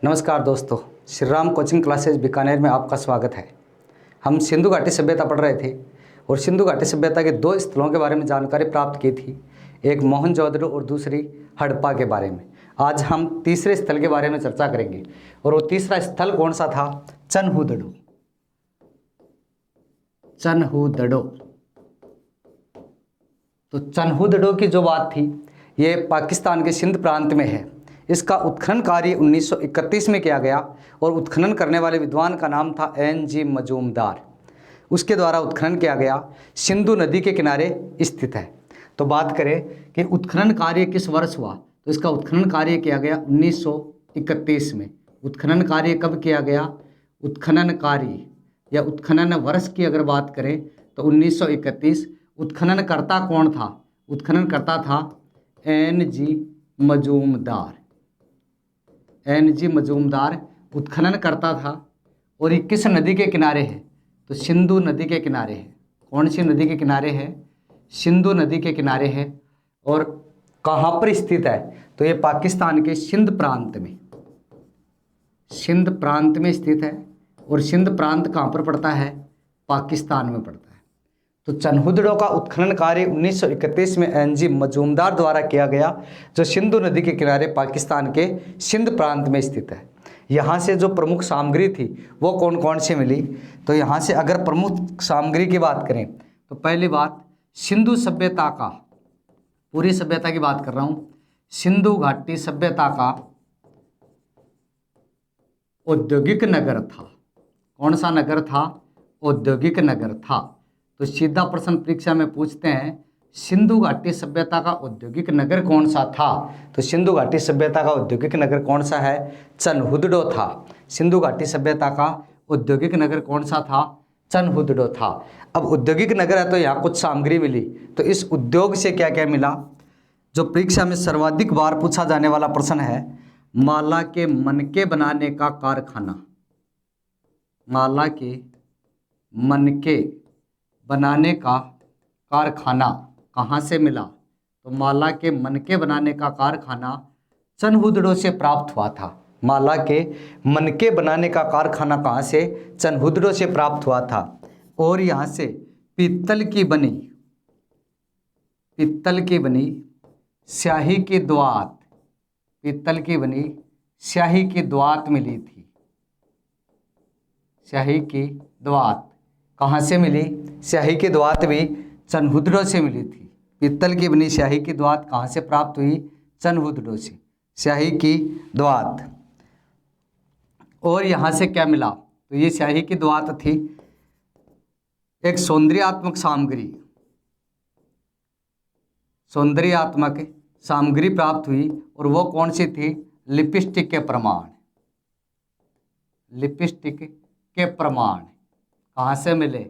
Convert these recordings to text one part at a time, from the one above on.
नमस्कार दोस्तों, Shri Ram coaching classes Bikaner में आपका स्वागत है। हम सिंधु घाटी सभ्यता पढ़ रहे थे और सिंधु घाटी सभ्यता के दो स्थलों के बारे में जानकारी प्राप्त की थी, एक मोहनजोदड़ो और दूसरी हड़प्पा के बारे में। आज हम तीसरे स्थल के बारे में चर्चा करेंगे और वो तीसरा स्थल कौन सा था? चनहुदड़ो। चनहुदड़ो। तो चनहुदड़ो की जो बात थी ये पाकिस्तान के सिंध प्रांत में है। इसका उत्खनन कार्य 1931 में किया गया और उत्खनन करने वाले विद्वान का नाम था N.G. मजूमदार। उसके द्वारा उत्खनन किया गया, सिंधु नदी के किनारे स्थित है। तो बात करें कि उत्खनन कार्य किस वर्ष हुआ, तो इसका उत्खनन कार्य किया गया 1931 में। उत्खनन कार्य कब किया गया? उत्खनन कार्य या उत्खनन वर्ष की अगर बात करें तो 1931। उत्खननकर्ता कौन था? उत्खननकर्ता था N.G. मजूमदार। N.G. मजूमदार उत्खनन करता था। और ये किस नदी के किनारे है? तो सिंधु नदी के किनारे है। कौन सी नदी के किनारे है? सिंधु नदी के किनारे है। और कहाँ पर स्थित है? तो ये पाकिस्तान के सिंध प्रांत में, सिंध प्रांत में स्थित है। और सिंध प्रांत कहाँ पर पड़ता है? पाकिस्तान में पड़ता है। तो चनहुदड़ो का उत्खनन कार्य 1931 में N.G. मजूमदार द्वारा किया गया, जो सिंधु नदी के किनारे पाकिस्तान के सिंध प्रांत में स्थित है। यहाँ से जो प्रमुख सामग्री थी वो कौन कौन सी मिली? तो यहाँ से अगर प्रमुख सामग्री की बात करें तो पहली बात, सिंधु सभ्यता का, पूरी सभ्यता की बात कर रहा हूँ, सिंधु घाटी सभ्यता का औद्योगिक नगर था। कौन सा नगर था? औद्योगिक नगर था। तो सीधा प्रश्न परीक्षा में पूछते हैं, सिंधु घाटी सभ्यता का औद्योगिक नगर कौन सा था? तो सिंधु घाटी सभ्यता का औद्योगिक नगर कौन सा है? चनहुदड़ो था। सिंधु घाटी सभ्यता का औद्योगिक नगर कौन सा था? चनहुदड़ो था। अब औद्योगिक नगर है तो यहाँ कुछ सामग्री मिली, तो इस उद्योग से क्या क्या मिला? जो परीक्षा में सर्वाधिक बार पूछा जाने वाला प्रश्न है, माला के मनके बनाने का कारखाना। माला के मनके बनाने का कारखाना कहाँ से मिला? तो माला के मनके बनाने का कारखाना चनहुदड़ो से प्राप्त हुआ था। माला के मनके बनाने का कारखाना कहाँ से? चनहुदड़ो से प्राप्त हुआ था। और यहाँ से पीतल की बनी स्याही की द्वात, पीतल की बनी स्याही की द्वात मिली थी। स्याही की द्वात कहाँ से मिली? स्याही की द्वात भी चनहुदड़ो से मिली थी। पीतल की बनी स्याही की द्वात कहाँ से प्राप्त हुई? चनहुदड़ो से, स्याही की द्वात। और यहाँ से क्या मिला? तो ये स्याही की द्वात थी, एक सौंदर्यात्मक सामग्री, सौंदर्यात्मक सामग्री प्राप्त हुई। और वो कौन सी थी? लिपस्टिक के प्रमाण। लिपस्टिक के प्रमाण कहाँ से मिले?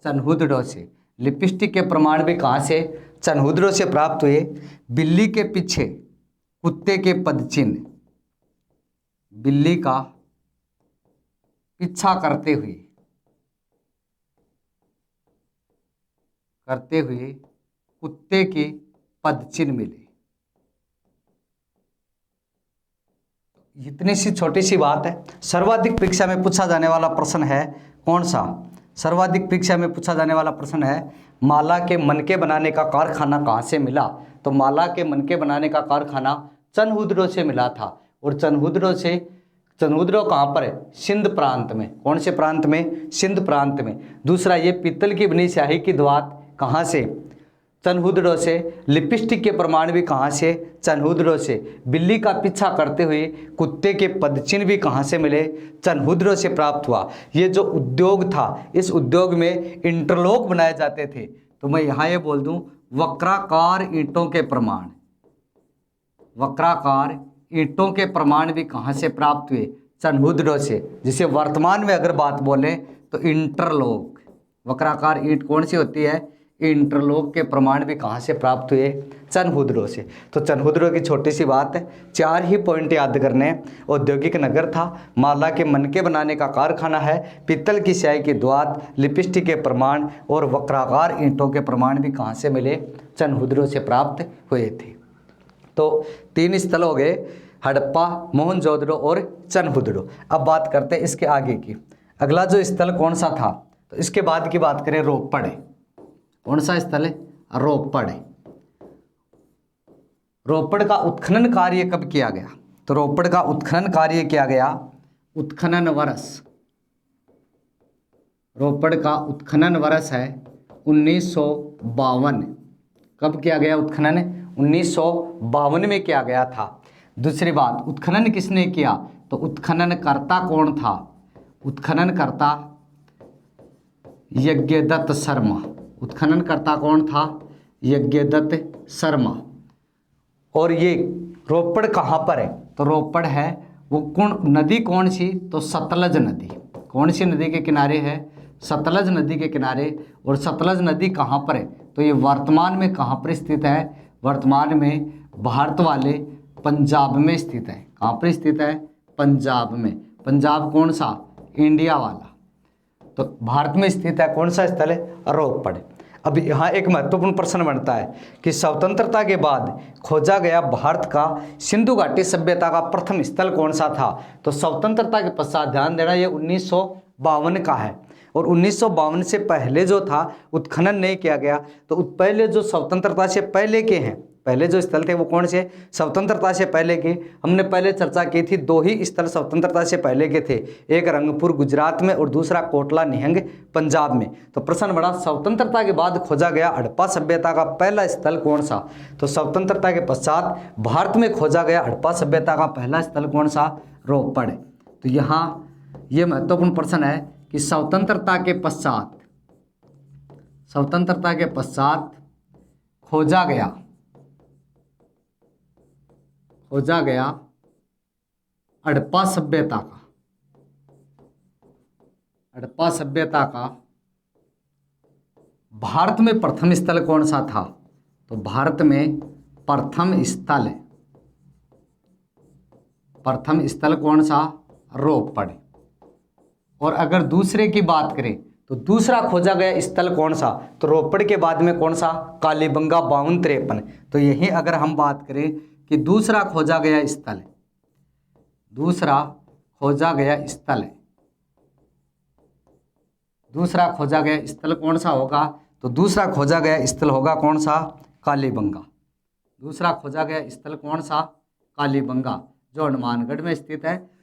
चनहुदड़ो से। लिपस्टिक के प्रमाण भी कहाँ से? चनहुदड़ो से प्राप्त हुए। बिल्ली के पीछे कुत्ते के पदचिन्ह, बिल्ली का पीछा करते हुए कुत्ते के पदचिन्ह मिले। इतनी सी छोटी सी बात है। सर्वाधिक परीक्षा में पूछा जाने वाला प्रश्न है कौन सा? सर्वाधिक परीक्षा में पूछा जाने वाला प्रश्न है, माला के मनके बनाने का कारखाना कहाँ से मिला? तो माला के मनके बनाने का कारखाना चनहुदड़ो से मिला था। और चनहुदड़ो कहाँ पर है? सिंध प्रांत में। कौन से प्रांत में? सिंध प्रांत में। दूसरा, ये पीतल की बनी स्याही की द्वात कहाँ से? चनहुदड़ो से। लिपस्टिक के प्रमाण भी कहाँ से? चनहुदड़ो से। बिल्ली का पीछा करते हुए कुत्ते के पदचिन्ह भी कहाँ से मिले? चनहुदड़ो से प्राप्त हुआ। ये जो उद्योग था, इस उद्योग में इंटरलॉक बनाए जाते थे। तो मैं यहाँ ये बोल दूँ, वक्राकार ईंटों के प्रमाण, वक्राकार ईंटों के प्रमाण भी कहाँ से प्राप्त हुए? चनहुदड़ो से। जिसे वर्तमान में अगर बात बोलें तो इंटरलॉक, वक्राकार ईंट कौन सी होती है? इंटरलॉक के प्रमाण भी कहाँ से प्राप्त हुए? चनहुदड़ो से। तो चनहुदड़ो की छोटी सी बात है, 4 ही पॉइंट याद करने। औद्योगिक नगर था, माला के मनके बनाने का कारखाना है, पीतल की स्याही की द्वात, लिपस्टिक के प्रमाण और वक्राकार ईंटों के प्रमाण भी कहाँ से मिले? चनहुदड़ो से प्राप्त हुए थे। तो 3 स्थल हो गए, हड़प्पा, मोहनजोदड़ो और चनहुदड़ो। अब बात करते हैं इसके आगे की। अगला जो स्थल कौन सा था, तो इसके बाद की बात करें रोपड़ है। कौन सा स्थल है? रोपड़ है। रोपड़ का उत्खनन कार्य कब किया गया? तो रोपड़ का उत्खनन कार्य किया गया उत्खनन वर्ष, रोपड़ का उत्खनन वर्ष है 1952। कब किया गया उत्खनन? 1952 में किया गया था। दूसरी बात, उत्खनन किसने किया? तो उत्खननकर्ता कौन था? उत्खननकर्ता यज्ञदत्त शर्मा। उत्खननकर्ता कौन था? यज्ञदत्त शर्मा। और ये रोपड़ कहाँ पर है? तो रोपड़ है वो कौन नदी कौन सी? तो सतलज नदी। कौन सी नदी के किनारे है? सतलज नदी के किनारे। और सतलज नदी कहाँ पर है? तो ये वर्तमान में कहाँ पर स्थित है? वर्तमान में भारत वाले पंजाब में स्थित है। कहाँ पर स्थित है? पंजाब में। पंजाब कौन सा? इंडिया वाला। तो भारत में स्थित है कौन सा स्थल है? रोपड़। अब यहाँ एक महत्वपूर्ण प्रश्न बनता है कि स्वतंत्रता के बाद खोजा गया भारत का सिंधु घाटी सभ्यता का प्रथम स्थल कौन सा था? तो स्वतंत्रता के पश्चात, ध्यान देना, ये 1952 का है। और 1952 से पहले जो था उत्खनन नहीं किया गया। तो पहले जो स्वतंत्रता से पहले के हैं, पहले जो स्थल थे वो कौन से? स्वतंत्रता से पहले के। हमने पहले चर्चा की थी, दो ही स्थल स्वतंत्रता से पहले के थे, एक रंगपुर गुजरात में और दूसरा कोटला निहंग पंजाब में। तो प्रश्न बड़ा, स्वतंत्रता के बाद खोजा गया हड़प्पा सभ्यता का पहला स्थल कौन सा? तो स्वतंत्रता के पश्चात भारत में खोजा गया हड़प्पा सभ्यता का पहला स्थल कौन सा? रोपड़। तो यहाँ ये महत्वपूर्ण प्रश्न है कि स्वतंत्रता के पश्चात, स्वतंत्रता के पश्चात खोजा गया हड़प्पा सभ्यता का, हड़प्पा सभ्यता का भारत में प्रथम स्थल कौन सा था? तो भारत में प्रथम स्थल कौन सा? रोपड़। और अगर दूसरे की बात करें तो दूसरा खोजा गया स्थल कौन सा? तो रोपड़ के बाद में कौन सा? कालीबंगा 52-53। तो यही अगर हम बात करें कि दूसरा खोजा गया स्थल, दूसरा खोजा गया स्थल कौन सा होगा? तो दूसरा खोजा गया स्थल होगा कौन सा? कालीबंगा। दूसरा खोजा गया स्थल कौन सा? कालीबंगा, जो हनुमानगढ़ में स्थित है,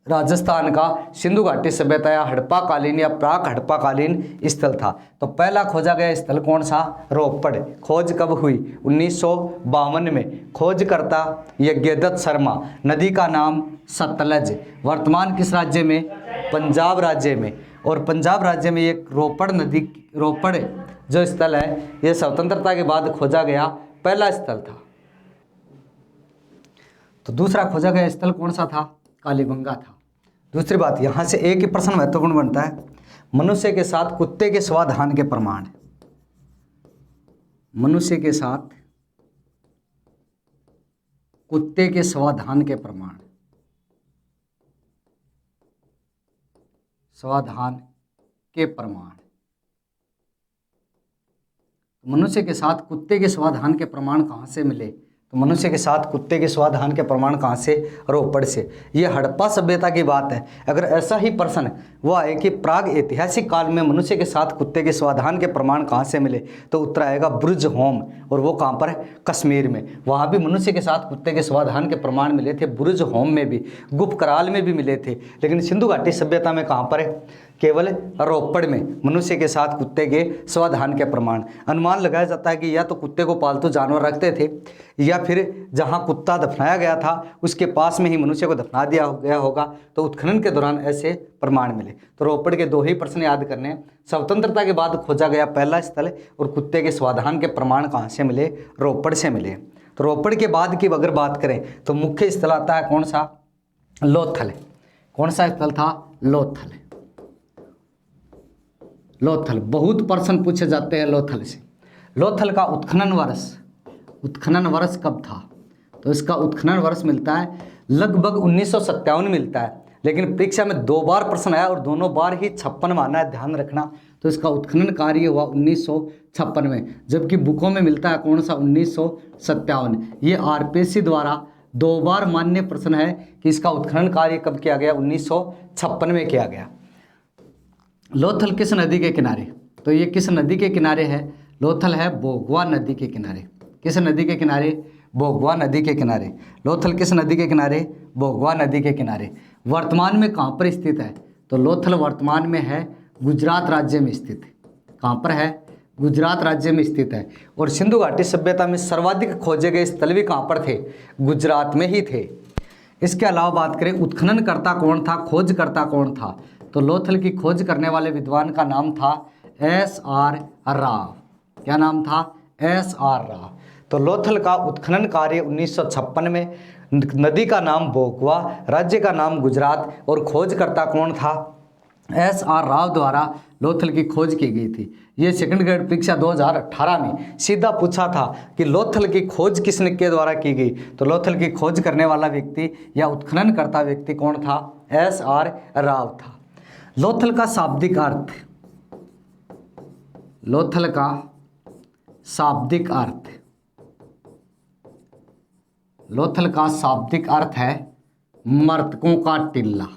राजस्थान का सिंधु घाटी सभ्यता या हड़प्पा कालीन या प्राक हड़प्पा कालीन स्थल था। तो पहला खोजा गया स्थल कौन सा? रोपड़। खोज कब हुई? 1952 में। खोजकर्ता यज्ञदत्त शर्मा। नदी का नाम सतलज। वर्तमान किस राज्य में? पंजाब राज्य में। और पंजाब राज्य में एक रोपड़ जो स्थल है, यह स्वतंत्रता के बाद खोजा गया पहला स्थल था। तो दूसरा खोजा गया स्थल कौन सा था? कालीबंगा था। दूसरी बात, यहाँ से एक ही प्रश्न महत्वपूर्ण बनता है, मनुष्य के साथ कुत्ते के स्वाधान के प्रमाण। मनुष्य के साथ कुत्ते के स्वाधान के प्रमाण, स्वाधान के प्रमाण। मनुष्य के साथ कुत्ते के स्वाधान के प्रमाण कहाँ से मिले? तो मनुष्य के साथ कुत्ते के स्वाधान के प्रमाण कहाँ से? रोपड़ से। ये हड़प्पा सभ्यता की बात है। अगर ऐसा ही प्रश्न वो आए कि प्राग ऐतिहासिक काल में मनुष्य के साथ कुत्ते के स्वाधान के प्रमाण कहाँ से मिले, तो उत्तर आएगा बुर्ज होम। और वो कहाँ पर है? कश्मीर में। वहाँ भी मनुष्य के साथ कुत्ते के स्वाधान के प्रमाण मिले थे। बुर्ज होम में भी, गुप्त कराल में भी मिले थे। लेकिन सिंधु घाटी सभ्यता में कहाँ पर है? केवल रोपड़ में मनुष्य के साथ कुत्ते के स्वाधान के प्रमाण। अनुमान लगाया जाता है कि या तो कुत्ते को पालतू जानवर रखते थे, या फिर जहां कुत्ता दफनाया गया था उसके पास में ही मनुष्य को दफना दिया गया होगा। तो उत्खनन के दौरान ऐसे प्रमाण मिले। तो रोपड़ के दो ही प्रश्न याद करने हैं, स्वतंत्रता के बाद खोजा गया पहला स्थल और कुत्ते के स्वाधान के प्रमाण कहाँ से मिले? रोपड़ से मिले। तो रोपड़ के बाद की अगर बात करें तो मुख्य स्थल आता है कौन सा? लोथल। कौन सा स्थल था? लोथल। लोथल बहुत प्रश्न पूछे जाते हैं लोथल से। लोथल का उत्खनन वर्ष कब था? तो इसका उत्खनन वर्ष मिलता है लगभग 1957 मिलता है। लेकिन परीक्षा में 2 बार प्रश्न आया और दोनों बार ही 56 माना है, ध्यान रखना। तो इसका उत्खनन कार्य हुआ 1956 में, जबकि बुकों में मिलता है कौन सा? 1957। ये आरपीसी द्वारा 2 बार मान्य प्रश्न है कि इसका उत्खनन कार्य कब किया गया, 1956 में किया गया। लोथल किस नदी के किनारे, तो ये किस नदी के किनारे है, लोथल है बोगवा नदी के किनारे। किस नदी के किनारे, बोगवा नदी के किनारे। लोथल किस नदी के किनारे, बोगवा नदी के किनारे। वर्तमान में कहाँ पर स्थित है, तो लोथल वर्तमान में है गुजरात राज्य में स्थित है। कहाँ पर है, गुजरात राज्य में स्थित है। और सिंधु घाटी सभ्यता में सर्वाधिक खोजे गए स्थल भी कहाँ पर थे, गुजरात में ही थे। इसके अलावा बात करें उत्खननकर्ता कौन था, खोजकर्ता कौन था, तो लोथल की खोज करने वाले विद्वान का नाम था SR राव। क्या नाम था, SR राव। तो लोथल का उत्खनन कार्य 1956 में, नदी का नाम बोगवा, राज्य का नाम गुजरात और खोजकर्ता कौन था, SR राव द्वारा लोथल की खोज की गई थी। ये सेकंड ग्रेड परीक्षा 2018 में सीधा पूछा था कि लोथल की खोज किसने के द्वारा की गई, तो लोथल की खोज करने वाला व्यक्ति या उत्खनन करता व्यक्ति कौन था, SR राव था। लोथल का शाब्दिक अर्थ, लोथल का शाब्दिक अर्थ, लोथल का शाब्दिक अर्थ है मर्तकों का टिल्ला।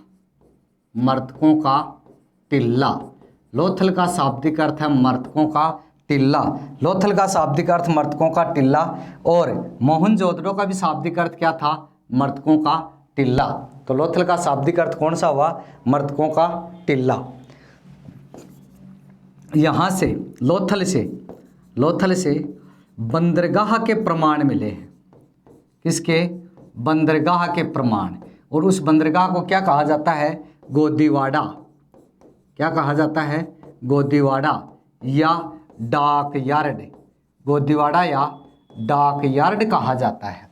मर्तकों का टिल्ला, लोथल का शाब्दिक अर्थ है मर्तकों का टिल्ला। लोथल का शाब्दिक अर्थ मर्तकों का टिल्ला। और मोहनजोदड़ो का भी शाब्दिक अर्थ क्या था, मर्तकों का टिल्ला। तो लोथल का शाब्दिक अर्थ कौन सा हुआ, मर्तकों का टिल्ला। यहाँ से लोथल से बंदरगाह के प्रमाण मिले हैं। किसके, बंदरगाह के प्रमाण। और उस बंदरगाह को क्या कहा जाता है, गोदीवाड़ा। क्या कहा जाता है, गोदीवाड़ा या डाक यार्ड। गोदीवाड़ा या डाक यार्ड कहा जाता है।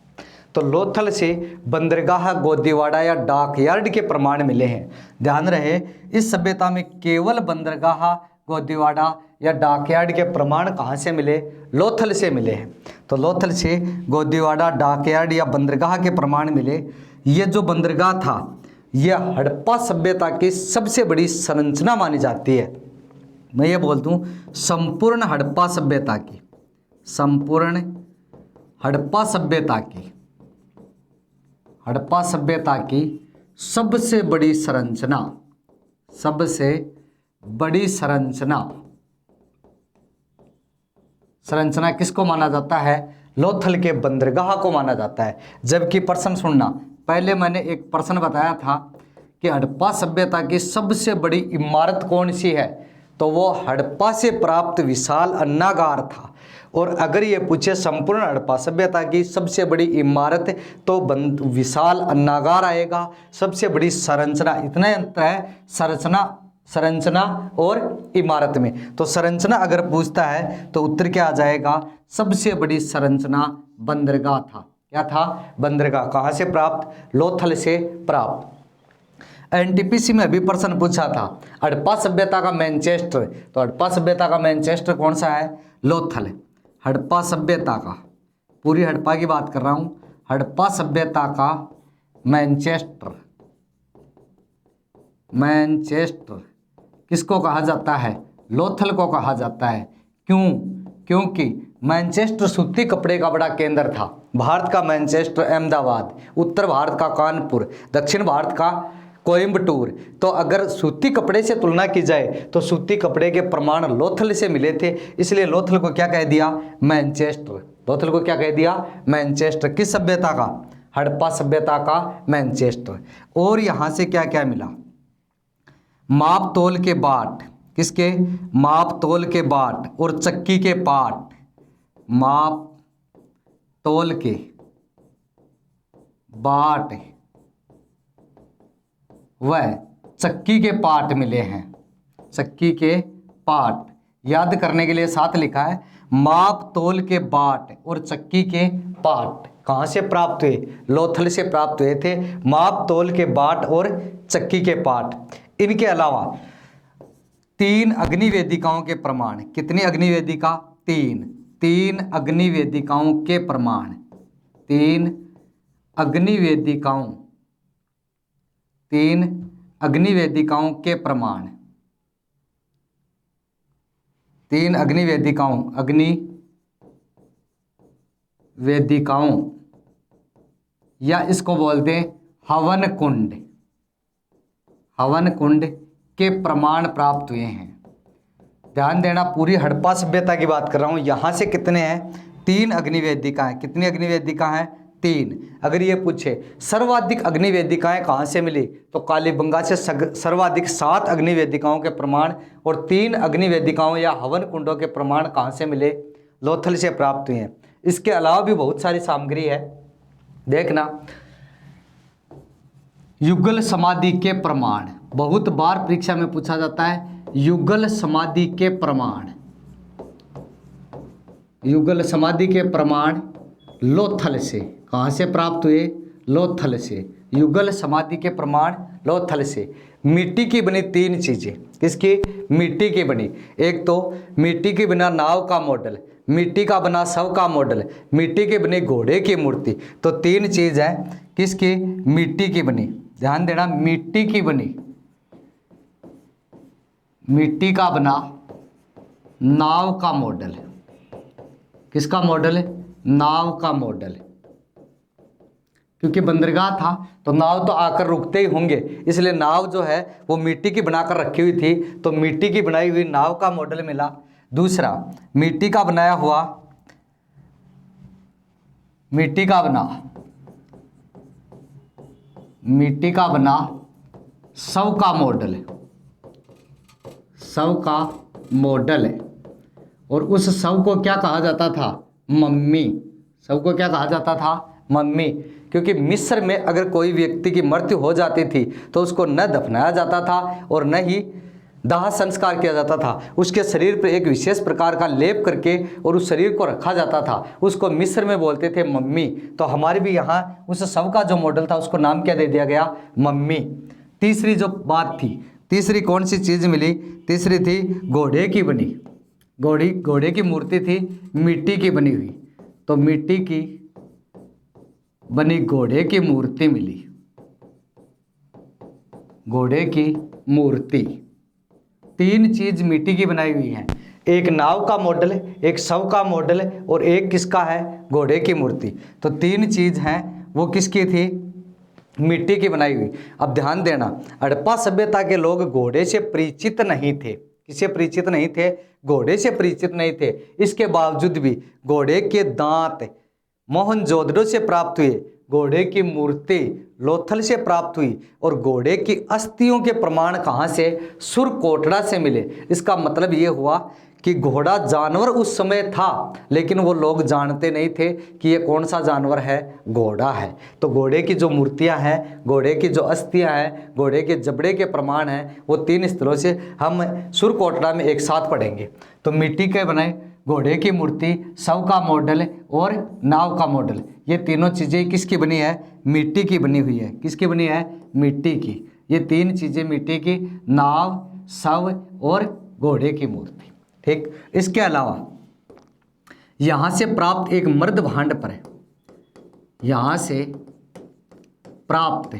तो लोथल से बंदरगाह, गोदीवाड़ा या डाक यार्ड के प्रमाण मिले हैं। ध्यान रहे, इस सभ्यता में केवल बंदरगाह, गोदीवाड़ा या डाकयार्ड के प्रमाण कहाँ से मिले, लोथल से मिले हैं। तो लोथल से गोदीवाड़ा, डाकयार्ड या बंदरगाह के प्रमाण मिले। ये जो बंदरगाह था, यह हड़प्पा सभ्यता की सबसे बड़ी संरचना मानी जाती है। मैं ये बोल दूं, संपूर्ण हड़प्पा सभ्यता की, संपूर्ण हड़प्पा सभ्यता की, हड़प्पा सभ्यता की सबसे बड़ी संरचना, सबसे बड़ी संरचना किसको माना जाता है, लोथल के बंदरगाह को माना जाता है। जबकि प्रश्न सुनना, पहले मैंने एक प्रश्न बताया था कि हड़प्पा सभ्यता की सबसे बड़ी इमारत कौन सी है, तो वो हड़प्पा से प्राप्त विशाल अन्नागार था। और अगर ये पूछे संपूर्ण हड़प्पा सभ्यता की सबसे बड़ी इमारत, तो विशाल अन्नागार आएगा। सबसे बड़ी संरचना, इतना अंतर है संरचना और इमारत में। तो संरचना अगर पूछता है तो उत्तर क्या आ जाएगा, सबसे बड़ी संरचना बंदरगाह था। क्या था, बंदरगाह। कहाँ से प्राप्त, लोथल से प्राप्त। एनटीपीसी में अभी प्रश्न पूछा था हड़प्पा सभ्यता का मैनचेस्टर, तो हड़प्पा सभ्यता का मैनचेस्टर कौन सा है, लोथल। हड़प्पा सभ्यता का, पूरी हड़प्पा की बात कर रहा हूँ, हड़प्पा सभ्यता का मैनचेस्टर किसको कहा जाता है, लोथल को कहा जाता है। क्यों, क्योंकि मैनचेस्टर सूती कपड़े का बड़ा केंद्र था। भारत का मैनचेस्टर अहमदाबाद, उत्तर भारत का कानपुर, दक्षिण भारत का कोयम्बटूर। तो अगर सूती कपड़े से तुलना की जाए तो सूती कपड़े के प्रमाण लोथल से मिले थे, इसलिए लोथल को क्या कह दिया, मैनचेस्टर। लोथल को क्या कह दिया, मैनचेस्टर। किस सभ्यता का, हड़प्पा सभ्यता का मैनचेस्टर। और यहाँ से क्या क्या मिला, माप तोल के बाट, किसके, माप तोल के बाट और चक्की के पाट। माप तोल के बाट व चक्की के पाट मिले हैं। चक्की के पाट याद करने के लिए साथ लिखा है, माप तोल के बाट और चक्की के पाट कहाँ से प्राप्त हुए, लोथल से प्राप्त हुए थे। माप तोल के बाट और चक्की के पाट। इनके अलावा 3 अग्निवेदिकाओं के प्रमाण, कितनी अग्निवेदिका, 3 अग्निवेदिकाओं के प्रमाण, 3 अग्निवेदिकाओं के प्रमाण, 3 अग्निवेदिकाओं या इसको बोलते हैं हवन कुंड, हवन कुंड के प्रमाण प्राप्त हुए हैं। ध्यान देना, पूरी हड़प्पा सभ्यता की बात कर रहा हूँ। यहाँ से कितने हैं? 3 अग्निवेदिकाएं। कितनी अग्निवेदिका हैं? 3। अगर ये पूछे सर्वाधिक अग्निवेदिकाएं कहाँ से मिली, तो कालीबंगा से सर्वाधिक 7 अग्निवेदिकाओं के प्रमाण और 3 अग्निवेदिकाओं या हवन कुंडों के प्रमाण कहाँ से मिले? लोथल से प्राप्त हुए हैं। इसके अलावा भी बहुत सारी सामग्री है, देखना। युगल समाधि के प्रमाण, बहुत बार परीक्षा में पूछा जाता है। युगल समाधि के प्रमाण, युगल समाधि के प्रमाण लोथल से, कहाँ से प्राप्त हुए? लोथल से। युगल समाधि के प्रमाण लोथल से। मिट्टी की बनी 3 चीजें, किसकी? मिट्टी की बनी। एक तो मिट्टी की बना नाव का मॉडल, मिट्टी का बना शव का मॉडल, मिट्टी के बने घोड़े की मूर्ति। तो 3 चीज है किसकी? मिट्टी की बनी। ध्यान देना, मिट्टी की बनी, मिट्टी का बना नाव का मॉडल। किसका मॉडल? नाव का मॉडल। क्योंकि बंदरगाह था तो नाव तो आकर रुकते ही होंगे, इसलिए नाव जो है वो मिट्टी की बनाकर रखी हुई थी, तो मिट्टी की बनाई हुई नाव का मॉडल मिला। दूसरा, मिट्टी का बनाया हुआ, मिट्टी का बना, मिट्टी का बना शव का मॉडल, शव का मॉडल है। और उस शव को क्या कहा जाता था? मम्मी। शव को क्या कहा जाता था? मम्मी। क्योंकि मिस्र में अगर कोई व्यक्ति की मृत्यु हो जाती थी तो उसको न दफनाया जाता था और न ही दाह संस्कार किया जाता था। उसके शरीर पर एक विशेष प्रकार का लेप करके और उस शरीर को रखा जाता था। उसको मिस्र में बोलते थे मम्मी। तो हमारे भी यहाँ उस शव का जो मॉडल था उसको नाम क्या दे दिया गया? मम्मी। तीसरी जो बात थी, तीसरी कौन सी चीज मिली? तीसरी थी घोड़े की बनी, घोड़े की मूर्ति थी, मिट्टी की बनी हुई। तो मिट्टी की बनी घोड़े की मूर्ति मिली, घोड़े की मूर्ति। 3 चीज मिट्टी की बनाई हुई है, एक नाव का मॉडल, एक शव का मॉडल और एक किसका है? घोड़े की मूर्ति। तो 3 चीज हैं, वो किसकी थी? मिट्टी की बनाई हुई। अब ध्यान देना, हड़प्पा सभ्यता के लोग घोड़े से परिचित नहीं थे। किससे परिचित नहीं थे? घोड़े से परिचित नहीं थे। इसके बावजूद भी घोड़े के दांत मोहनजोदड़ो से प्राप्त हुए, घोड़े की मूर्ति लोथल से प्राप्त हुई और घोड़े की अस्थियों के प्रमाण कहाँ से? सुरकोटड़ा से मिले। इसका मतलब ये हुआ कि घोड़ा जानवर उस समय था, लेकिन वो लोग जानते नहीं थे कि ये कौन सा जानवर है? घोड़ा है। तो घोड़े की जो मूर्तियां हैं, घोड़े की जो अस्थियां हैं, घोड़े के जबड़े के प्रमाण हैं, वो 3 स्थलों से हम सुरकोटड़ा में एक साथ पढ़ेंगे। तो मिट्टी के बने घोड़े की मूर्ति, शव का मॉडल और नाव का मॉडल, ये तीनों चीज़ें किसकी बनी है? मिट्टी की बनी हुई है। किसकी बनी है? मिट्टी की। ये 3 चीज़ें मिट्टी की, नाव, शव और घोड़े की मूर्ति। ठीक। इसके अलावा यहाँ से प्राप्त एक मर्द भांड पर है, यहाँ से प्राप्त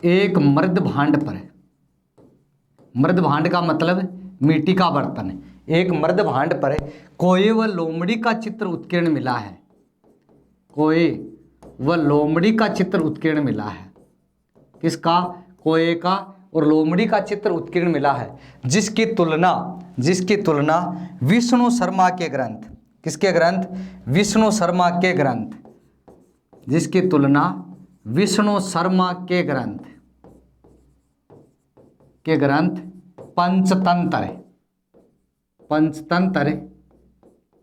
एक मर्द भांड पर है। मर्द भांड का मतलब मिट्टी का बर्तन है। एक मर्द भांड पर कोए व लोमड़ी का चित्र उत्कीर्ण मिला है, कोए व लोमड़ी का चित्र उत्कीर्ण मिला है। किसका? कोए का और लोमड़ी का चित्र उत्कीर्ण मिला है, जिसकी तुलना विष्णु शर्मा के ग्रंथ, किसके ग्रंथ? विष्णु शर्मा के ग्रंथ, जिसकी तुलना विष्णु शर्मा के ग्रंथ पंचतंत्र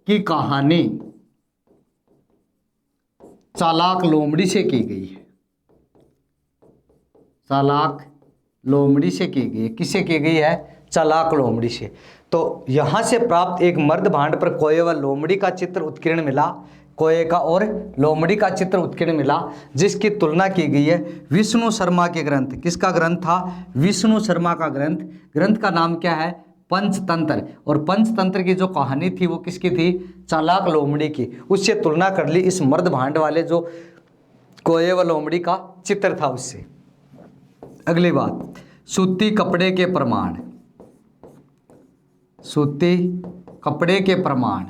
की कहानी चालाक लोमड़ी से की गई है। चालाक लोमड़ी से की गई है। किससे की गई है? चालाक लोमड़ी से। तो यहाँ से प्राप्त एक मर्द भांड पर कोए व लोमड़ी का चित्र उत्कीर्ण मिला, कोए का और लोमड़ी का चित्र उत्कीर्ण मिला, जिसकी तुलना की गई है विष्णु शर्मा के ग्रंथ। किसका ग्रंथ था? विष्णु शर्मा का ग्रंथ। ग्रंथ का नाम क्या है? पंचतंत्र। और पंचतंत्र की जो कहानी थी वो किसकी थी? चालाक लोमड़ी की। उससे तुलना कर ली इस मर्द भांड वाले जो कोए व लोमड़ी का चित्र था उससे। अगली बात, सूती कपड़े के प्रमाण। सूती कपड़े के प्रमाण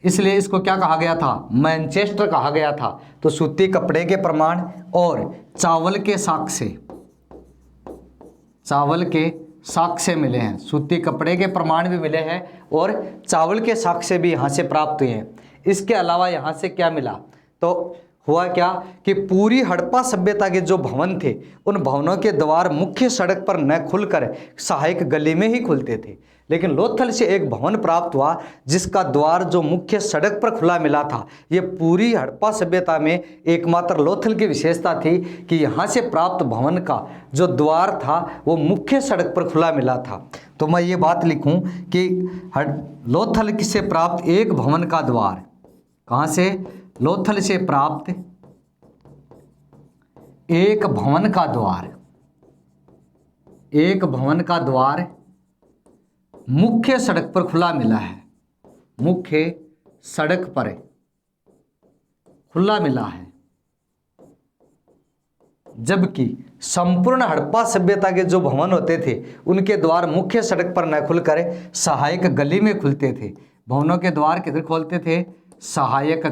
इसलिए इसको क्या कहा गया था, मैनचेस्टर कहा गया था। तो सूती कपड़े के प्रमाण और चावल के साक्ष्य मिले हैं। सूती कपड़े के प्रमाण भी मिले हैं और चावल के साक्ष्य भी यहाँ से प्राप्त हुए हैं। इसके अलावा यहाँ से क्या मिला, तो हुआ क्या कि पूरी हड़प्पा सभ्यता के जो भवन थे उन भवनों के द्वार मुख्य सड़क पर न खुलकर सहायक गली में ही खुलते थे, लेकिन लोथल से एक भवन प्राप्त हुआ जिसका द्वार जो मुख्य सड़क पर खुला मिला था। ये पूरी हड़प्पा सभ्यता में एकमात्र लोथल की विशेषता थी कि यहाँ से प्राप्त भवन का जो द्वार था वो मुख्य सड़क पर खुला मिला था। तो मैं ये बात लिखूं कि लोथल से प्राप्त एक भवन का द्वार, कहाँ से, लोथल से प्राप्त एक भवन का द्वार मुख्य सड़क पर खुला मिला है, मुख्य सड़क पर खुला मिला है, जबकि संपूर्ण हड़प्पा सभ्यता के जो भवन होते थे उनके द्वार मुख्य सड़क पर न खुलकर सहायक गली में खुलते थे। भवनों के द्वार किधर खोलते थे, सहायक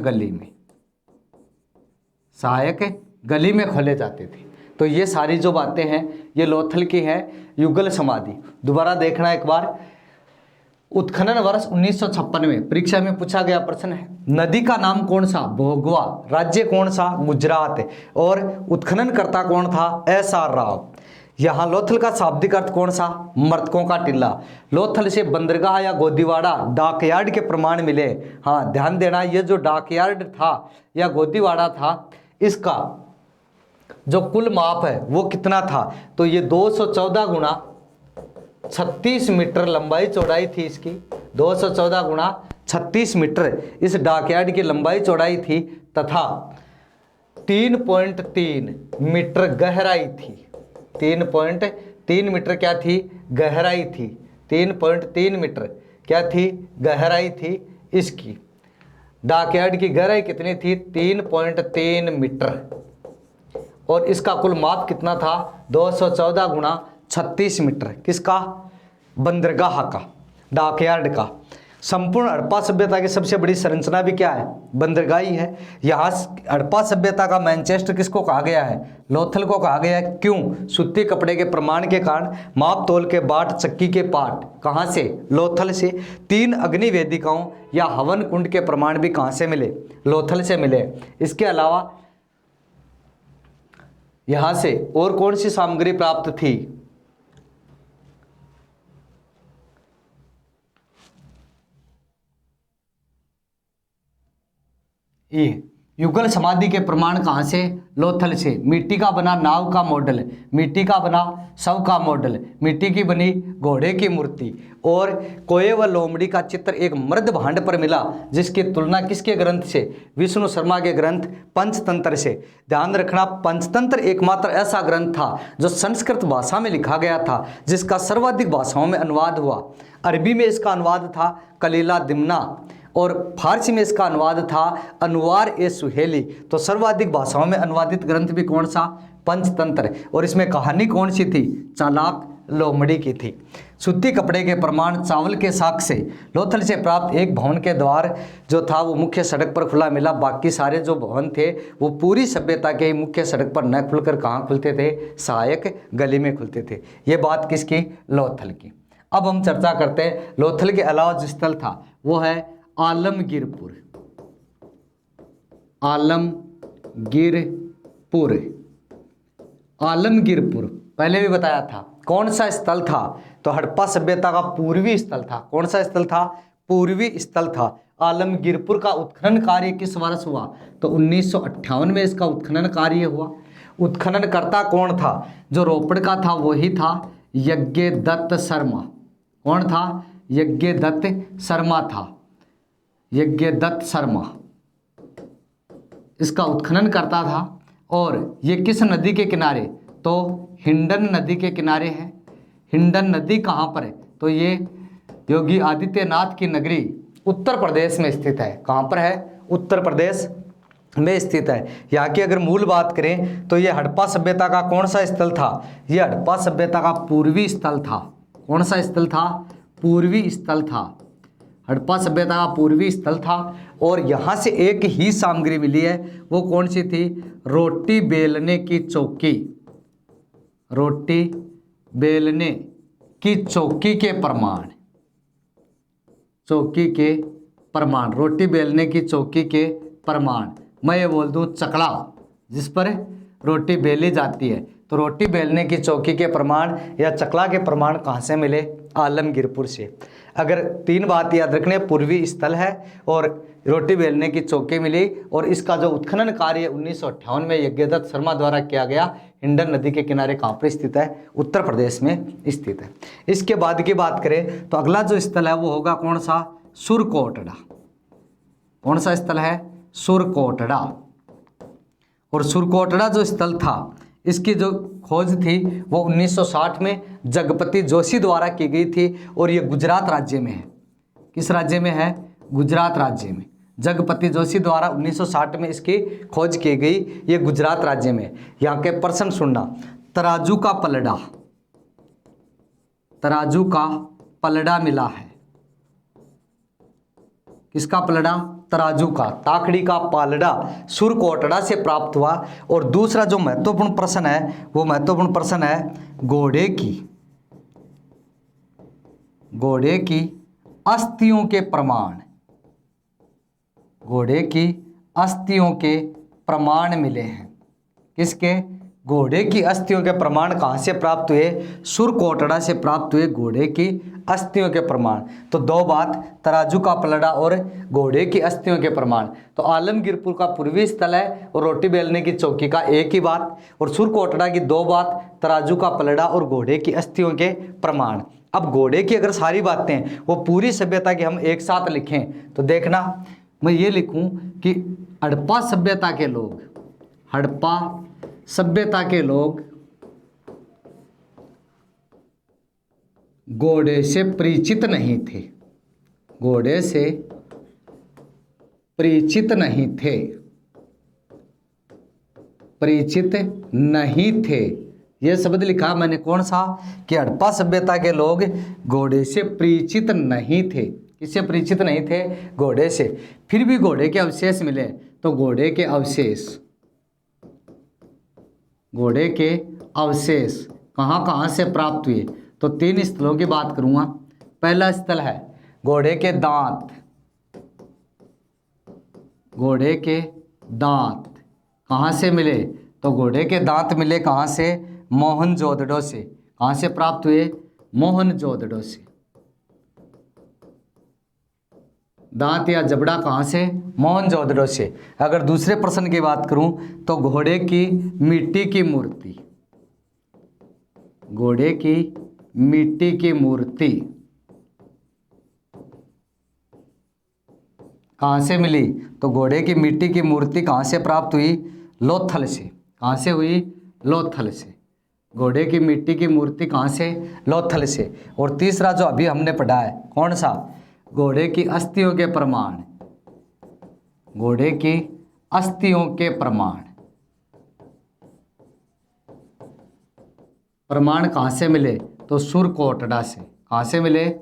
गली में खोले जाते थे। तो ये सारी जो बातें हैं ये लोथल की हैं। युगल समाधि दोबारा देखना एक बार। उत्खनन वर्ष 1956 में परीक्षा में पूछा गया प्रश्न है, नदी का नाम कौन सा, भोगवा, राज्य कौन सा, गुजरात, और उत्खननकर्ता कौन था, SR राव। यहाँ लोथल का शाब्दिक अर्थ कौन सा, मृतकों का टिल्ला। लोथल से बंदरगाह या गोदीवाड़ा डाकयार्ड के प्रमाण मिले। हाँ ध्यान देना, ये जो डाकयार्ड था या गोदीवाड़ा था इसका जो कुल माप है वो कितना था, तो ये 214 गुणा 36 मीटर लंबाई चौड़ाई थी इसकी। 214 गुणा 36 मीटर इस डाकयार्ड की लंबाई चौड़ाई थी तथा 3.3 मीटर गहराई थी। 3.3 मीटर क्या थी, गहराई थी। 3.3 मीटर क्या थी, गहराई थी इसकी। डाकयार्ड की गहराई कितनी थी, 3.3 मीटर, और इसका कुल माप कितना था, 214 गुणा 36 मीटर। किसका, बंदरगाह का, डाकयार्ड का। संपूर्ण हड़प्पा सभ्यता की सबसे बड़ी संरचना भी क्या है, बंदरगाह ही है। यहाँ हड़प्पा सभ्यता का मैनचेस्टर किसको कहा गया है, लोथल को कहा गया है। क्यों, सूती कपड़े के प्रमाण के कारण माप तोल के बाट चक्की के पाट कहाँ से, लोथल से। 3 अग्नि वेदिकाओं या हवन कुंड के प्रमाण भी कहाँ से मिले, लोथल से मिले। इसके अलावा यहाँ से और कौन सी सामग्री प्राप्त थी, ये युगल समाधि के प्रमाण कहाँ से, लोथल से। मिट्टी का बना नाव का मॉडल, मिट्टी का बना शव का मॉडल, मिट्टी की बनी घोड़े की मूर्ति, और कोये व लोमड़ी का चित्र एक मृद भांड पर मिला जिसकी तुलना किसके ग्रंथ से, विष्णु शर्मा के ग्रंथ पंचतंत्र से। ध्यान रखना, पंचतंत्र एकमात्र ऐसा ग्रंथ था जो संस्कृत भाषा में लिखा गया था जिसका सर्वाधिक भाषाओं में अनुवाद हुआ। अरबी में इसका अनुवाद था कलीला दिमना और फारसी में इसका अनुवाद था अनवार ए सुहेली। तो सर्वाधिक भाषाओं में अनुवादित ग्रंथ भी कौन सा, पंचतंत्र। और इसमें कहानी कौन सी थी, चालाक लोमड़ी की थी। सूती कपड़े के प्रमाण, चावल के साग से, लोथल से प्राप्त एक भवन के द्वार जो था वो मुख्य सड़क पर खुला मिला। बाकी सारे जो भवन थे वो पूरी सभ्यता के मुख्य सड़क पर न खुलकर कहाँ खुलते थे, सहायक गली में खुलते थे। ये बात किसकी, लोथल की। अब हम चर्चा करते हैं लोथल के अलावा जो स्थल था वो है आलमगीरपुर। आलमगीरपुर पहले भी बताया था कौन सा स्थल था, तो हड़प्पा सभ्यता का पूर्वी स्थल था। कौन सा स्थल था, पूर्वी स्थल था। आलमगीरपुर का उत्खनन कार्य किस वर्ष हुआ, तो 1958 में इसका उत्खनन कार्य हुआ। उत्खननकर्ता कौन था, जो रोपड़ का था वही था यज्ञदत्त शर्मा। कौन था, यज्ञदत्त शर्मा था, यज्ञदत्त शर्मा इसका उत्खनन करता था। और ये किस नदी के किनारे, तो हिंडन नदी के किनारे है। हिंडन नदी कहाँ पर है, तो ये योगी आदित्यनाथ की नगरी उत्तर प्रदेश में स्थित है। कहाँ पर है, उत्तर प्रदेश में स्थित है। यहाँ की अगर मूल बात करें तो ये हड़प्पा सभ्यता का कौन सा स्थल था, ये हड़प्पा सभ्यता का पूर्वी स्थल था। कौन सा स्थल था, पूर्वी स्थल था हड़प्पा सभ्यता का पूर्वी स्थल था और यहाँ से एक ही सामग्री मिली है, वो कौन सी थी? रोटी बेलने की चौकी। रोटी बेलने की चौकी के प्रमाण, चौकी के प्रमाण, रोटी बेलने की चौकी के प्रमाण। मैं ये बोल दूं चकला, जिस पर रोटी बेली जाती है, तो रोटी बेलने की चौकी के प्रमाण या चकला के प्रमाण कहाँ से मिले? आलमगीरपुर से। अगर तीन बात याद रखने, पूर्वी स्थल है और रोटी बेलने की चौकी मिली, और इसका जो उत्खनन कार्य 1958 में यज्ञदत्त शर्मा द्वारा किया गया, हिंडन नदी के किनारे कहाँ पर स्थित है? उत्तर प्रदेश में स्थित है। इसके बाद की बात करें तो अगला जो स्थल है वो होगा कौन सा? सुरकोटड़ा। कौन सा स्थल है? सुरकोटड़ा। और सुरकोटड़ा जो स्थल था, इसकी जो खोज थी वो 1960 में जगपति जोशी द्वारा की गई थी, और ये गुजरात राज्य में है। किस राज्य में है? गुजरात राज्य में। जगपति जोशी द्वारा 1960 में इसकी खोज की गई, ये गुजरात राज्य में। यहाँ के प्रश्न सुनना। तराजू का पलड़ा, तराजू का पलड़ा मिला है। किसका पलड़ा? तराजू का। ताकड़ी का पालड़ा सुरकोटड़ा से प्राप्त हुआ। और दूसरा जो महत्वपूर्ण प्रश्न है वो महत्वपूर्ण प्रश्न है घोड़े की, घोड़े की अस्थियों के प्रमाण। घोड़े की अस्थियों के प्रमाण मिले हैं। किसके? घोड़े की अस्थियों के प्रमाण कहाँ से प्राप्त हुए? सुरकोटड़ा से प्राप्त हुए घोड़े की अस्थियों के प्रमाण। तो दो बात, तराजू का पलड़ा और घोड़े की अस्थियों के प्रमाण। तो आलमगीरपुर का पूर्वी स्थल है और रोटी बेलने की चौकी का एक ही बात, और सुरकोटड़ा की दो बात, तराजू का पलड़ा और घोड़े की अस्थियों के प्रमाण। अब घोड़े की अगर सारी बातें वो पूरी सभ्यता की हम एक साथ लिखें तो देखना, मैं ये लिखूं कि हड़प्पा सभ्यता के लोग, हड़प्पा सभ्यता के लोग घोड़े से परिचित नहीं थे। घोड़े से परिचित नहीं थे, परिचित नहीं थे। यह शब्द लिखा मैंने कौन सा? कि हड़प्पा सभ्यता के लोग घोड़े से परिचित नहीं थे। किससे परिचित नहीं थे? घोड़े से। फिर भी घोड़े के अवशेष मिले, तो घोड़े के अवशेष, घोड़े के अवशेष कहाँ कहाँ से प्राप्त हुए? तो तीन स्थलों की बात करूँगा। पहला स्थल है घोड़े के दांत। घोड़े के दांत कहाँ से मिले? तो घोड़े के दांत मिले कहाँ से? मोहनजोदड़ो से। कहाँ से प्राप्त हुए? मोहनजोदड़ो से। दांत या जबड़ा कहाँ से? मोहनजोदड़ो से। अगर दूसरे प्रश्न की बात करूं तो घोड़े की मिट्टी की मूर्ति, घोड़े की मिट्टी की मूर्ति कहाँ से मिली? तो घोड़े की मिट्टी की मूर्ति कहाँ से प्राप्त हुई? लोथल से। कहाँ से हुई? लोथल से। घोड़े की मिट्टी की मूर्ति कहाँ से? लोथल से। और तीसरा जो अभी हमने पढ़ा है कौन सा? घोड़े की अस्थियों के प्रमाण। घोड़े की अस्थियों के प्रमाण। प्रमाण कहाँ से मिले? तो सुरकोटड़ा से। कहाँ से मिले?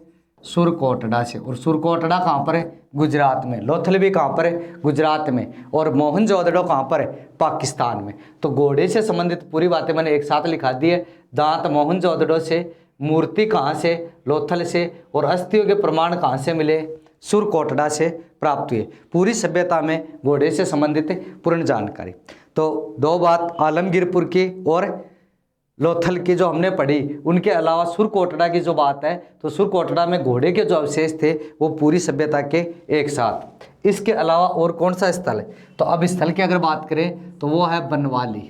सुरकोटड़ा से। और सुरकोटड़ा कहाँ पर है? गुजरात में। लोथल भी कहाँ पर है? गुजरात में। और मोहनजोदड़ो कहाँ पर है? पाकिस्तान में। तो घोड़े से संबंधित पूरी बातें मैंने एक साथ लिखा दी है। दांत मोहनजोदड़ो से, मूर्ति कहाँ से? लोथल से। और अस्थियों के प्रमाण कहाँ से मिले? सुरकोटड़ा से प्राप्त हुए। पूरी सभ्यता में घोड़े से संबंधित पूर्ण जानकारी। तो दो बात आलमगीरपुर की और लोथल की जो हमने पढ़ी, उनके अलावा सुरकोटड़ा की जो बात है, तो सुरकोटड़ा में घोड़े के जो अवशेष थे वो पूरी सभ्यता के एक साथ। इसके अलावा और कौन सा स्थल है? तो अब स्थल की अगर बात करें तो वो है बनवाली।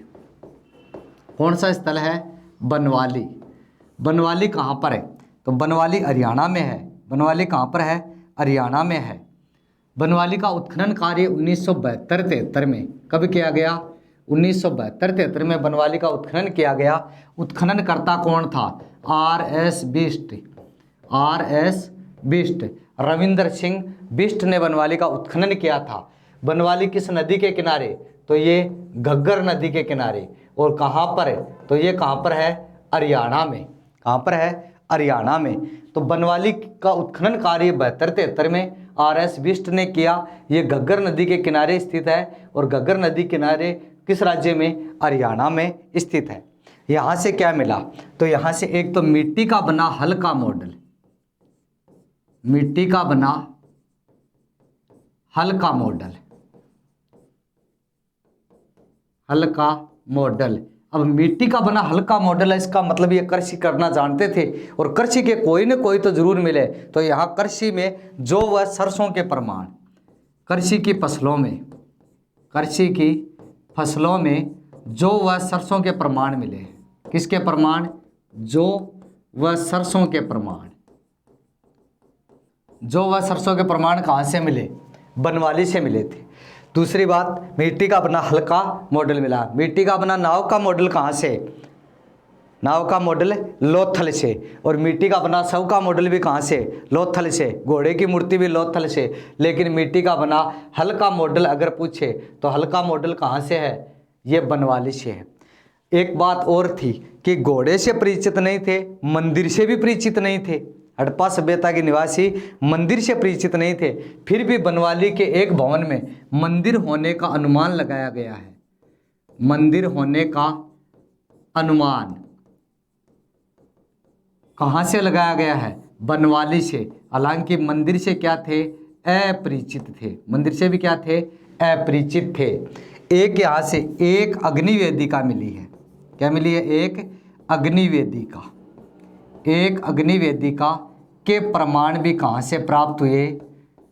कौन सा स्थल है? बनवाली। बनवाली कहाँ पर है? तो बनवाली हरियाणा में है। बनवाली कहाँ पर है? हरियाणा में है। बनवाली का उत्खनन कार्य 1972-73 में कब किया गया? 1972-73 में बनवाली का उत्खनन किया गया। उत्खननकर्ता कौन था? R.S. बिष्ट। R.S. बिष्ट, रविंदर सिंह बिष्ट ने बनवाली का उत्खनन किया था। बनवाली किस नदी के किनारे? तो ये घग्गर नदी के किनारे। और कहाँ पर है? तो ये कहाँ पर है? हरियाणा में। कहाँ पर है? हरियाणा में। तो बनवाली का उत्खनन कार्य 72-73 में RS बिष्ट ने किया। ये घग्गर नदी के किनारे स्थित है और घग्गर नदी किनारे किस राज्य में? हरियाणा में स्थित है। यहाँ से क्या मिला? तो यहाँ से एक तो मिट्टी का बना हल्का मॉडल, मिट्टी का बना हल्का मॉडल, हल्का मॉडल। अब मिट्टी का बना हल्का मॉडल है, इसका मतलब ये कृषि करना जानते थे और कृषि के कोई न कोई तो जरूर मिले। तो यहाँ कृषि में जो वह सरसों के प्रमाण, कृषि की फसलों में, कृषि की फसलों में जो वह सरसों के प्रमाण मिले। किसके प्रमाण? जो वह सरसों के प्रमाण, जो वह सरसों के प्रमाण कहाँ से मिले? बनवाली से मिले थे। दूसरी बात, मिट्टी का बना हल्का मॉडल मिला। मिट्टी का बना नाव का मॉडल कहाँ से? नाव का मॉडल लोथल से। और मिट्टी का बना शव का मॉडल भी कहाँ से? लोथल से। घोड़े की मूर्ति भी लोथल से। लेकिन मिट्टी का बना हल्का मॉडल अगर पूछे तो हल्का मॉडल कहाँ से है? ये बनवाली से है। एक बात और थी कि घोड़े से परिचित नहीं थे, मंदिर से भी परिचित नहीं थे। हड़प्पा सभ्यता के निवासी मंदिर से परिचित नहीं थे, फिर भी बनवाली के एक भवन में मंदिर होने का अनुमान लगाया गया है। मंदिर होने का अनुमान कहाँ से लगाया गया है? बनवाली से। हालांकि मंदिर से क्या थे? अपरिचित थे। मंदिर से भी क्या थे? अपरिचित थे। एक यहाँ से एक अग्निवेदिका मिली है। क्या मिली है? एक अग्निवेदिका। एक अग्निवेदिका के प्रमाण भी कहाँ से प्राप्त हुए?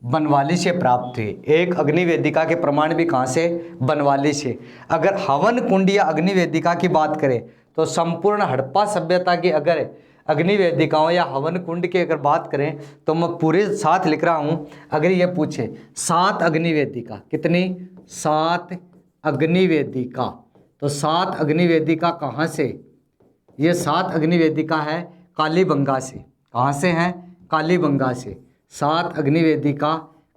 बनवाली से प्राप्त हुए। एक अग्निवेदिका के प्रमाण भी कहाँ से? बनवाली से। अगर हवन कुंड या अग्निवेदिका की बात करें तो संपूर्ण हड़प्पा सभ्यता की अगर अग्निवेदिकाओं या हवन कुंड की अगर बात करें तो मैं पूरे 7 लिख रहा हूँ। अगर ये पूछे 7 अग्निवेदिका, कितनी? 7 अग्निवेदिका। तो 7 अग्निवेदिका कहाँ से? ये 7 अग्निवेदिका है कालीबंगा से। कहाँ से हैं? कालीबंगा से। 7 अग्निवेदिका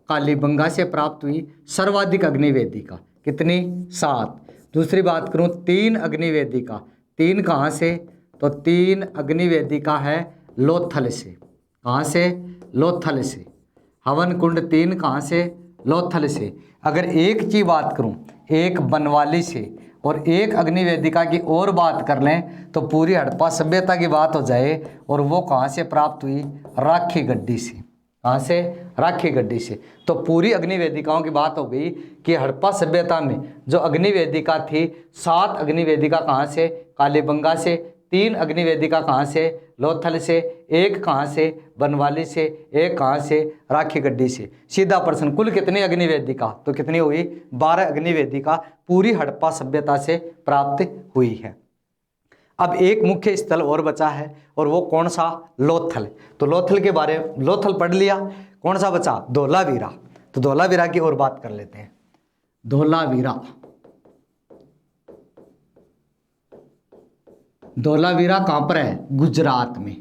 कालीबंगा से प्राप्त हुई। सर्वाधिक अग्निवेदिका कितनी? 7। दूसरी बात करूँ 3 अग्निवेदिका। 3 कहाँ से? तो 3 अग्निवेदिका है लोथल से। कहाँ से? लोथल से। हवन कुंड 3 कहाँ से? लोथल से। अगर एक की बात करूँ, एक बनवाली से और एक अग्निवेदिका की और बात कर लें तो पूरी हड़प्पा सभ्यता की बात हो जाए। और वो कहाँ से प्राप्त हुई? राखी गड्डी से। कहाँ से? राखी गड्डी से। तो पूरी अग्निवेदिकाओं की बात हो गई कि हड़प्पा सभ्यता में जो अग्निवेदिका थी, 7 अग्निवेदिका कहाँ से? कालीबंगा से। 3 अग्निवेदिका कहाँ से? लोथल से। 1 कहाँ से? बनवाली से। 1 कहाँ से? राखी गड्डी से। सीधा प्रश्न, कुल कितनी अग्निवेदिका? तो कितनी हुई? 12 अग्निवेदिका पूरी हड़प्पा सभ्यता से प्राप्त हुई है। अब एक मुख्य स्थल और बचा है और वो कौन सा? लोथल। तो लोथल के बारे में लोथल पढ़ लिया। कौन सा बचा? धोलावीरा। तो धोलावीरा की और बात कर लेते हैं। धोलावीरा। धोलावीरा कहाँ पर है? गुजरात में।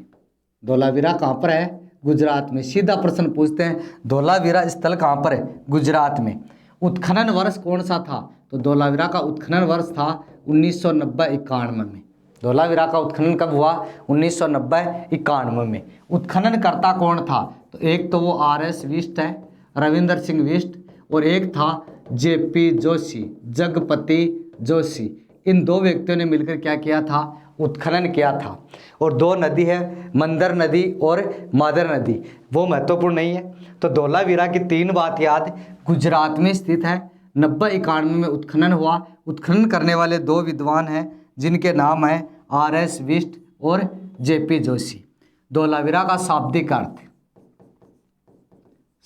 धोलावीरा कहाँ पर है? गुजरात में। सीधा प्रश्न पूछते हैं, धोलावीरा स्थल कहाँ पर है? गुजरात में। उत्खनन वर्ष कौन सा था? तो धोलावीरा का उत्खनन वर्ष था 1990-91 में। धोलावीरा का उत्खनन कब हुआ? 1990-91 में। उत्खननकर्ता कौन था? तो एक तो वो RS बिष्ट है, रविंदर सिंह बिष्ट, और एक था JP जोशी, जगपति जोशी। इन 2 व्यक्तियों ने मिलकर क्या किया था? उत्खनन किया था। और 2 नदी है, मंदर नदी और मादर नदी, वो महत्वपूर्ण नहीं है। तो धोलावीरा की 3 बात याद, गुजरात में स्थित है, 90-91 में उत्खनन हुआ। उत्खनन करने वाले 2 विद्वान हैं जिनके नाम है RS बिष्ट और JP जोशी। धोलावीरा का शाब्दिक अर्थ,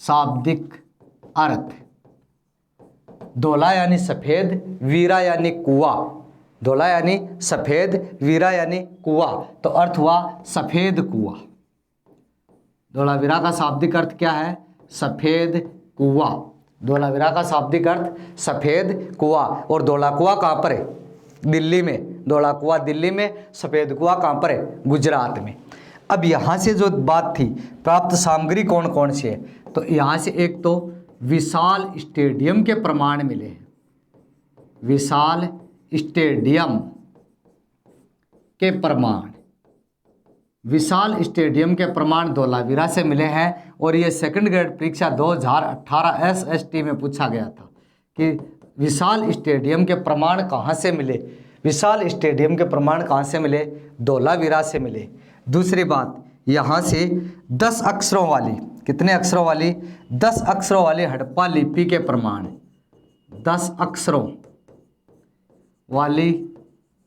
शाब्दिक अर्थ, धोला यानी सफेद, वीरा यानी कुआं। धोला यानी सफेद, वीरा यानी कुआं। तो अर्थ हुआ सफेद कुआं। धोलावीरा का शाब्दिक अर्थ क्या है? सफेद कुआं। धोलावीरा का शाब्दिक अर्थ सफेद कुआं। और धोला कुआं कहाँ पर है? दिल्ली में। धोला कुआं दिल्ली में, सफेद कुआं कहाँ पर है? गुजरात में। अब यहाँ से जो बात थी, प्राप्त सामग्री कौन कौन सी है? तो यहाँ से एक तो विशाल स्टेडियम के प्रमाण मिले हैं। विशाल स्टेडियम के प्रमाण, विशाल स्टेडियम के प्रमाण धोलावीरा से मिले हैं। और ये सेकंड ग्रेड परीक्षा 2018 SST में पूछा गया था कि विशाल स्टेडियम के प्रमाण कहाँ से मिले। विशाल स्टेडियम के प्रमाण कहाँ से मिले? धोलावीरा से मिले। दूसरी बात, यहाँ से 10 अक्षरों वाली, कितने अक्षरों वाली? 10 अक्षरों वाली हड़प्पा लिपि के प्रमाण, 10 अक्षरों वाली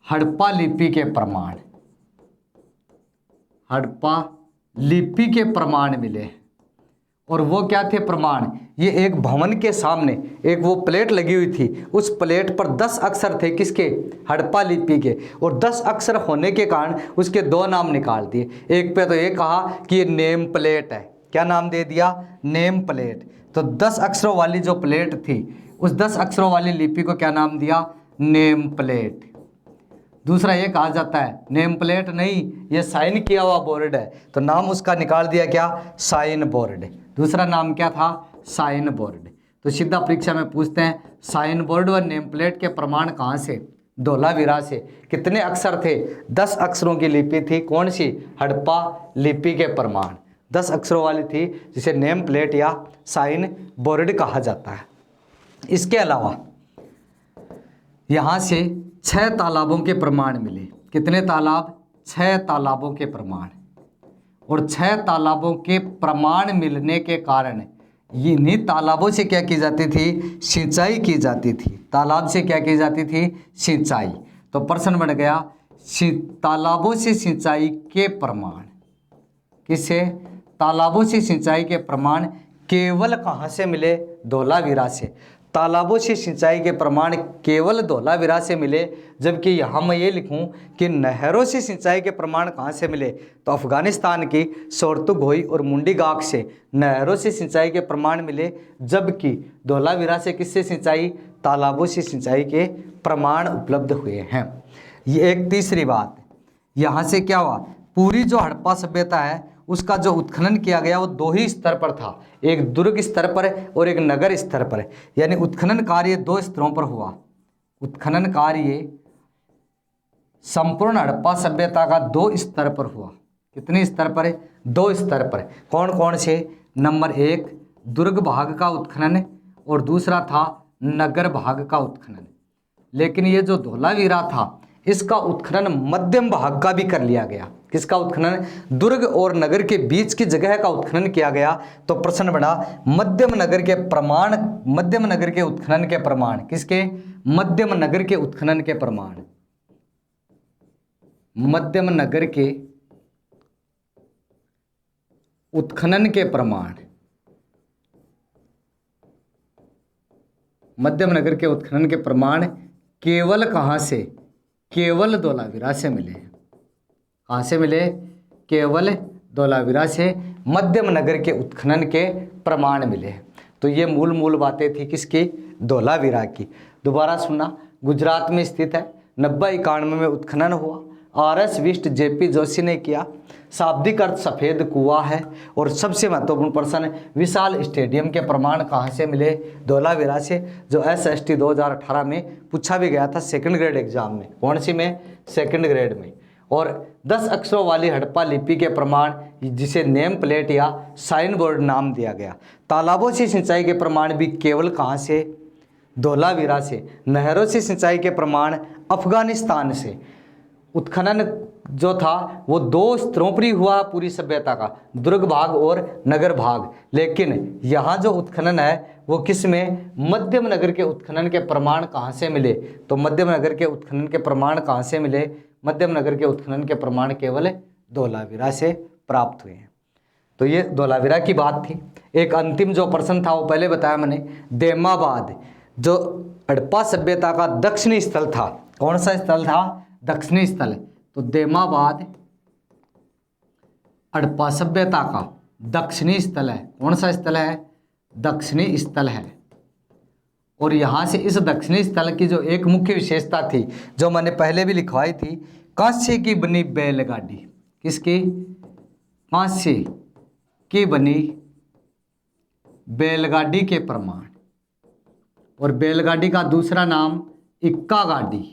हड़प्पा लिपि के प्रमाण, हड़प्पा लिपि के प्रमाण मिले। और वो क्या थे प्रमाण? ये एक भवन के सामने एक वो प्लेट लगी हुई थी, उस प्लेट पर 10 अक्षर थे, किसके? हड़प्पा लिपि के। और 10 अक्षर होने के कारण उसके 2 नाम निकाल दिए। एक पे तो ये कहा कि ये नेम प्लेट है, क्या नाम दे दिया? Name plate. तो 10 अक्षरों वाली जो प्लेट थी, उस 10 अक्षरों वाली लिपि को क्या नाम दिया? Name plate. दूसरा ये कहा जाता है नेम प्लेट नहीं, ये साइन किया हुआ बोर्ड है, तो नाम उसका निकाल दिया क्या? Sign board. दूसरा नाम क्या था? Sign board. तो सीधा परीक्षा में पूछते हैं साइन बोर्ड व नेम प्लेट के प्रमाण कहाँ से? धोलावीरा से। कितने अक्षर थे? 10 अक्षरों की लिपि थी। कौन सी? हड़प्पा लिपि के प्रमाण 10 अक्षरों वाली थी, जिसे नेम प्लेट या साइन बोर्ड कहा जाता है। इसके अलावा यहाँ से 6 तालाबों के प्रमाण मिले। कितने तालाब? 6 तालाबों के प्रमाण। और 6 तालाबों के प्रमाण मिलने के कारण इन्हीं तालाबों से क्या की जाती थी? सिंचाई की जाती थी। तालाब से क्या की जाती थी? सिंचाई। तो प्रश्न बन गया तालाबों से सिंचाई के प्रमाण, किससे? तालाबों से सिंचाई के प्रमाण केवल कहाँ से मिले? धोलावीरा से। तालाबों से सिंचाई के प्रमाण केवल धोलावीरा से मिले। जबकि यहाँ मैं ये लिखूँ कि नहरों से सिंचाई के प्रमाण कहाँ से मिले? तो अफगानिस्तान की सोर्तुघोई और मुंडीगाक से नहरों से सिंचाई के प्रमाण मिले। जबकि धोलावीरा से किससे सिंचाई? तालाबों से सिंचाई के प्रमाण उपलब्ध हुए हैं। ये एक तीसरी बात, यहाँ से क्या हुआ? पूरी जो हड़प्पा सभ्यता है उसका जो उत्खनन किया गया वो 2 ही स्तर पर था, एक दुर्ग स्तर पर और एक नगर स्तर पर। यानी उत्खनन कार्य 2 स्तरों पर हुआ। उत्खनन कार्य संपूर्ण हड़प्पा सभ्यता का 2 स्तर पर हुआ। कितने स्तर पर? 2 स्तर पर। कौन कौन से? नंबर 1 दुर्ग भाग का उत्खनन और दूसरा था नगर भाग का उत्खनन। लेकिन ये जो धोलावीरा था इसका उत्खनन मध्यम भाग का भी कर लिया गया। किसका उत्खनन? दुर्ग और नगर के बीच की जगह का उत्खनन किया गया। तो प्रश्न बना मध्यम नगर के प्रमाण, मध्यम नगर के उत्खनन के प्रमाण, किसके? मध्यम नगर के उत्खनन के प्रमाण, मध्यम नगर के उत्खनन के प्रमाण, मध्यम नगर के उत्खनन के प्रमाण केवल कहाँ से? केवल धोलावीरा से मिले। कहाँ से मिले? केवल धोलावीरा से मध्यम नगर के उत्खनन के प्रमाण मिले। तो ये मूल बातें थी किसकी? धोलावीरा की। दोबारा सुनना, गुजरात में स्थित है। 90-91 में उत्खनन हुआ। RS बिष्ट JP जोशी ने किया। शाब्दिक अर्थ सफ़ेद कुआं है। और सबसे महत्वपूर्ण प्रश्न, विशाल स्टेडियम के प्रमाण कहाँ से मिले? धोलावीरा से, जो SST 2018 में पूछा भी गया था सेकंड ग्रेड एग्जाम में। कौन सी में? सेकंड ग्रेड में। और 10 अक्षरों वाली हड़प्पा लिपि के प्रमाण, जिसे नेम प्लेट या साइन बोर्ड नाम दिया गया। तालाबों से सिंचाई के प्रमाण भी केवल कहाँ से? धोलावीरा से। नहरों से सिंचाई के प्रमाण अफगानिस्तान से। उत्खनन जो था वो 2 स्तरों पर ही हुआ पूरी सभ्यता का, दुर्ग भाग और नगर भाग। लेकिन यहाँ जो उत्खनन है वो किस में? मध्यम नगर के उत्खनन के प्रमाण कहाँ से मिले? तो मध्यम नगर के उत्खनन के प्रमाण कहाँ से मिले? मध्यम नगर के उत्खनन के प्रमाण केवल धोलावीरा से प्राप्त हुए हैं। तो ये धोलावीरा की बात थी। एक अंतिम जो प्रश्न था वो पहले बताया मैंने, देमाबाद जो हड़प्पा सभ्यता का दक्षिणी स्थल था। कौन सा स्थल था? दक्षिणी स्थल। तो देमाबाद हड़प्पा सभ्यता का दक्षिणी स्थल है। कौन सा स्थल है? दक्षिणी स्थल है। और यहाँ से इस दक्षिणी स्थल की जो एक मुख्य विशेषता थी, जो मैंने पहले भी लिखवाई थी, कांस्य की बनी बैलगाड़ी। किसकी? कांस्य की बनी बैलगाड़ी के प्रमाण। और बैलगाड़ी का दूसरा नाम इक्का गाड़ी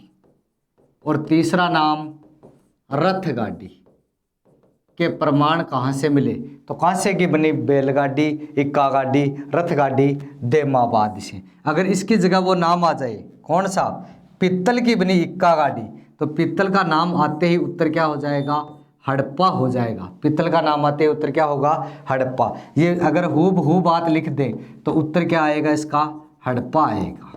और तीसरा नाम रथ गाड़ी। के प्रमाण कहाँ से मिले? तो कांसे की बनी बैलगाड़ी, इक्का गाड़ी, रथ गाड़ी देमाबाद से। अगर इसकी जगह वो नाम आ जाए कौन सा, पित्तल की बनी इक्का गाड़ी, तो पित्तल का नाम आते ही उत्तर क्या हो जाएगा? हड़प्पा हो जाएगा। पित्तल का नाम आते ही उत्तर क्या होगा? हड़प्पा। ये अगर हूबहू बात लिख दें तो उत्तर क्या आएगा इसका? हड़प्पा आएगा।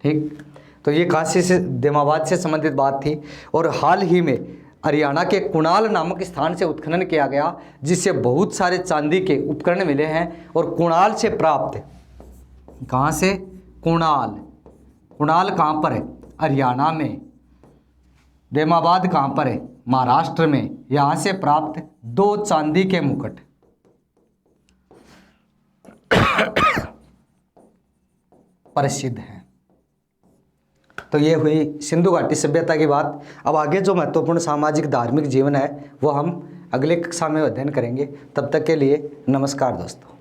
ठीक, तो ये काशी से देमाबाद से संबंधित बात थी। और हाल ही में हरियाणा के कुणाल नामक स्थान से उत्खनन किया गया, जिससे बहुत सारे चांदी के उपकरण मिले हैं। और कुणाल से प्राप्त, कहाँ से? कुणाल। कुणाल कहाँ पर है? हरियाणा में। देमाबाद कहाँ पर है? महाराष्ट्र में। यहाँ से प्राप्त 2 चांदी के मुकुट प्रसिद्ध हैं। तो ये हुई सिंधु घाटी सभ्यता की बात। अब आगे जो महत्वपूर्ण सामाजिक धार्मिक जीवन है वो हम अगले कक्षा में अध्ययन करेंगे। तब तक के लिए नमस्कार दोस्तों।